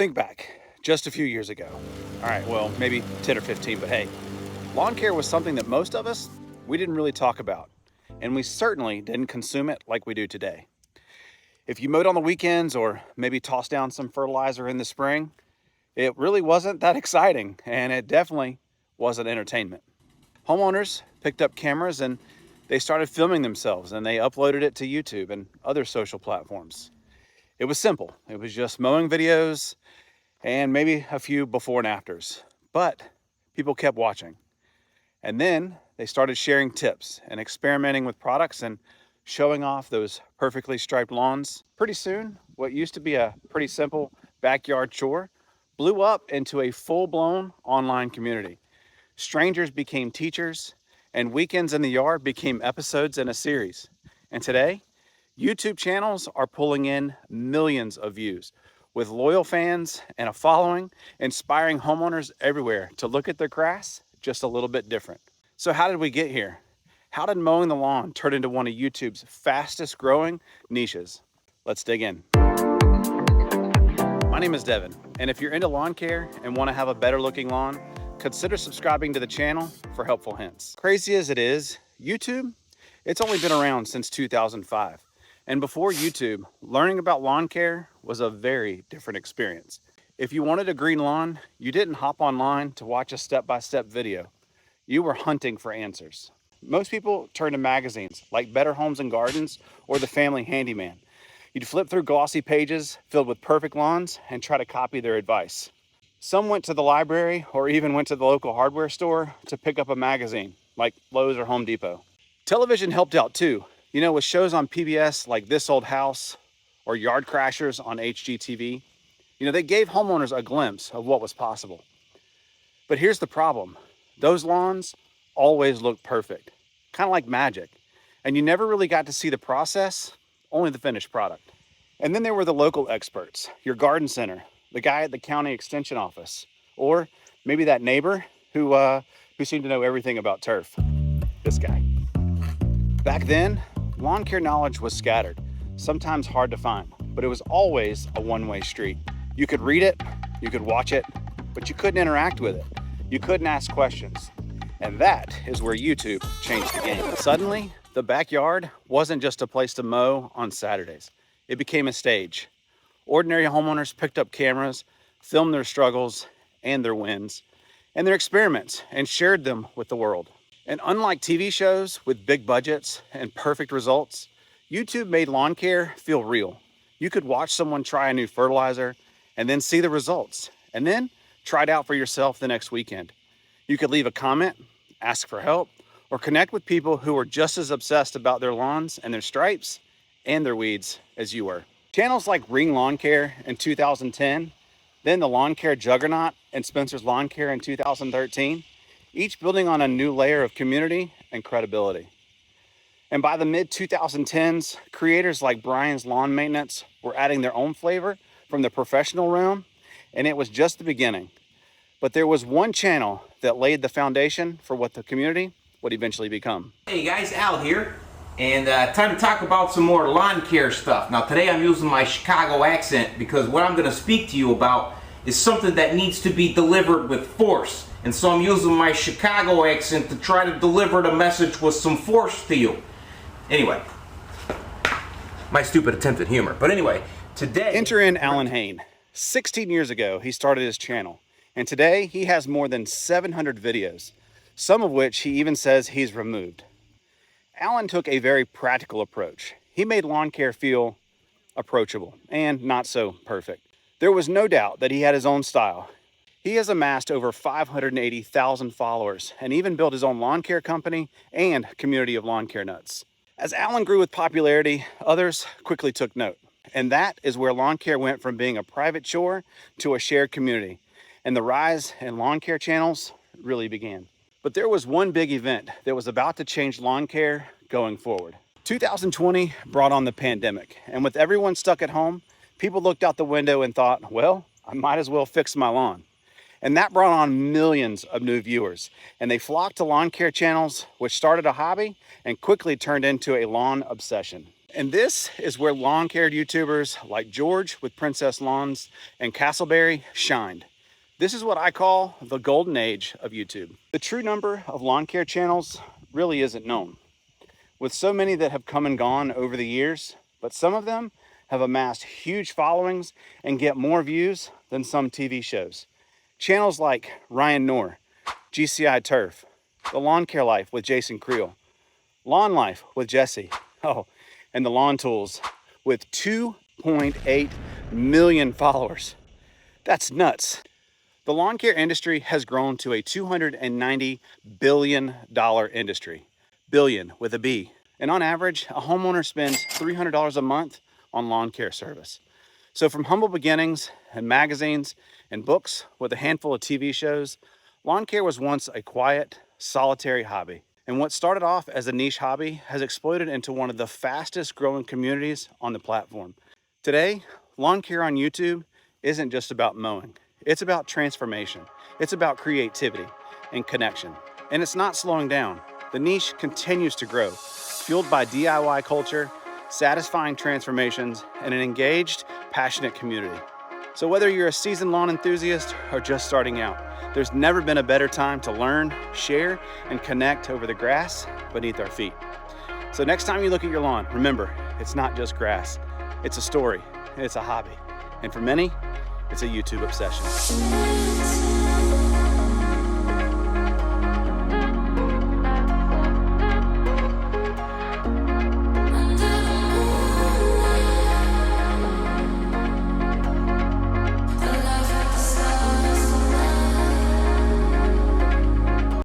Think back just a few years ago. All right, well, maybe 10 or 15, but hey, lawn care was something that most of us, we didn't really talk about. And we certainly didn't consume it like we do today. If you mowed on the weekends or maybe tossed down some fertilizer in the spring, it really wasn't that exciting, and it definitely wasn't entertainment. Homeowners picked up cameras and they started filming themselves, and they uploaded it to YouTube and other social platforms. It was simple. It was just mowing videos and maybe a few before and afters. But people kept watching. And then they started sharing tips and experimenting with products and showing off those perfectly striped lawns. Pretty soon, what used to be a pretty simple backyard chore blew up into a full-blown online community. Strangers became teachers, and weekends in the yard became episodes in a series. And today, YouTube channels are pulling in millions of views, with loyal fans and a following, inspiring homeowners everywhere to look at their grass just a little bit different. So how did we get here? How did mowing the lawn turn into one of YouTube's fastest growing niches? Let's dig in. My name is Devin, and if you're into lawn care and want to have a better looking lawn, consider subscribing to the channel for helpful hints. Crazy as it is, YouTube, it's only been around since 2005. And before YouTube, learning about lawn care was a very different experience. If you wanted a green lawn, you didn't hop online to watch a step-by-step video. You were hunting for answers. Most people turned to magazines like Better Homes and Gardens or The Family Handyman. You'd flip through glossy pages filled with perfect lawns and try to copy their advice. Some went to the library or even went to the local hardware store to pick up a magazine like Lowe's or Home Depot. Television helped out too. You know, with shows on PBS like This Old House or Yard Crashers on HGTV, you know, they gave homeowners a glimpse of what was possible. But here's the problem. Those lawns always looked perfect, kind of like magic. And you never really got to see the process, only the finished product. And then there were the local experts, your garden center, the guy at the county extension office, or maybe that neighbor who seemed to know everything about turf. This guy. Back then, lawn care knowledge was scattered, sometimes hard to find, but it was always a one-way street. You could read it, you could watch it, but you couldn't interact with it. You couldn't ask questions. And that is where YouTube changed the game. Suddenly, the backyard wasn't just a place to mow on Saturdays. It became a stage. Ordinary homeowners picked up cameras, filmed their struggles and their wins, and their experiments, and shared them with the world. And unlike TV shows with big budgets and perfect results, YouTube made lawn care feel real. You could watch someone try a new fertilizer and then see the results, and then try it out for yourself the next weekend. You could leave a comment, ask for help, or connect with people who were just as obsessed about their lawns and their stripes and their weeds as you were. Channels like Ring Lawn Care in 2010, then the Lawn Care Juggernaut and Spencer's Lawn Care in 2013, each building on a new layer of community and credibility. And by the mid-2010s, creators like Brian's Lawn Maintenance were adding their own flavor from the professional realm, and it was just the beginning. But there was one channel that laid the foundation for what the community would eventually become. Hey guys, Al here, and time to talk about some more lawn care stuff. Now today I'm using my Chicago accent because what I'm going to speak to you about is something that needs to be delivered with force. And so I'm using my Chicago accent to try to deliver the message with some force to you. Anyway, my stupid attempt at humor. But anyway, today... Enter in Alan Hain. 16 years ago, he started his channel. And today, he has more than 700 videos, some of which he even says he's removed. Alan took a very practical approach. He made lawn care feel approachable and not so perfect. There was no doubt that he had his own style. He has amassed over 580,000 followers and even built his own lawn care company and community of lawn care nuts. As Alan grew with popularity, others quickly took note. And that is where lawn care went from being a private chore to a shared community. And the rise in lawn care channels really began. But there was one big event that was about to change lawn care going forward. 2020 brought on the pandemic. And with everyone stuck at home, people looked out the window and thought, well, I might as well fix my lawn. And that brought on millions of new viewers. And they flocked to lawn care channels, which started a hobby and quickly turned into a lawn obsession. And this is where lawn care YouTubers like George with Princess Lawns and Castleberry shined. This is what I call the golden age of YouTube. The true number of lawn care channels really isn't known, with so many that have come and gone over the years, but some of them have amassed huge followings and get more views than some TV shows. Channels like Ryan Knorr, GCI Turf, The Lawn Care Life with Jason Creel, Lawn Life with Jesse, and The Lawn Tools with 2.8 million followers. That's nuts. The lawn care industry has grown to a $290 billion industry. Billion with a B. And on average, a homeowner spends $300 a month on lawn care service. So from humble beginnings and magazines and books with a handful of TV shows, lawn care was once a quiet, solitary hobby. And what started off as a niche hobby has exploded into one of the fastest growing communities on the platform. Today, lawn care on YouTube isn't just about mowing. It's about transformation. It's about creativity and connection. And it's not slowing down. The niche continues to grow, fueled by DIY culture, satisfying transformations, and an engaged, passionate community. So whether you're a seasoned lawn enthusiast or just starting out, there's never been a better time to learn, share, and connect over the grass beneath our feet. So next time you look at your lawn, remember, it's not just grass. It's a story, and it's a hobby. And for many, it's a YouTube obsession.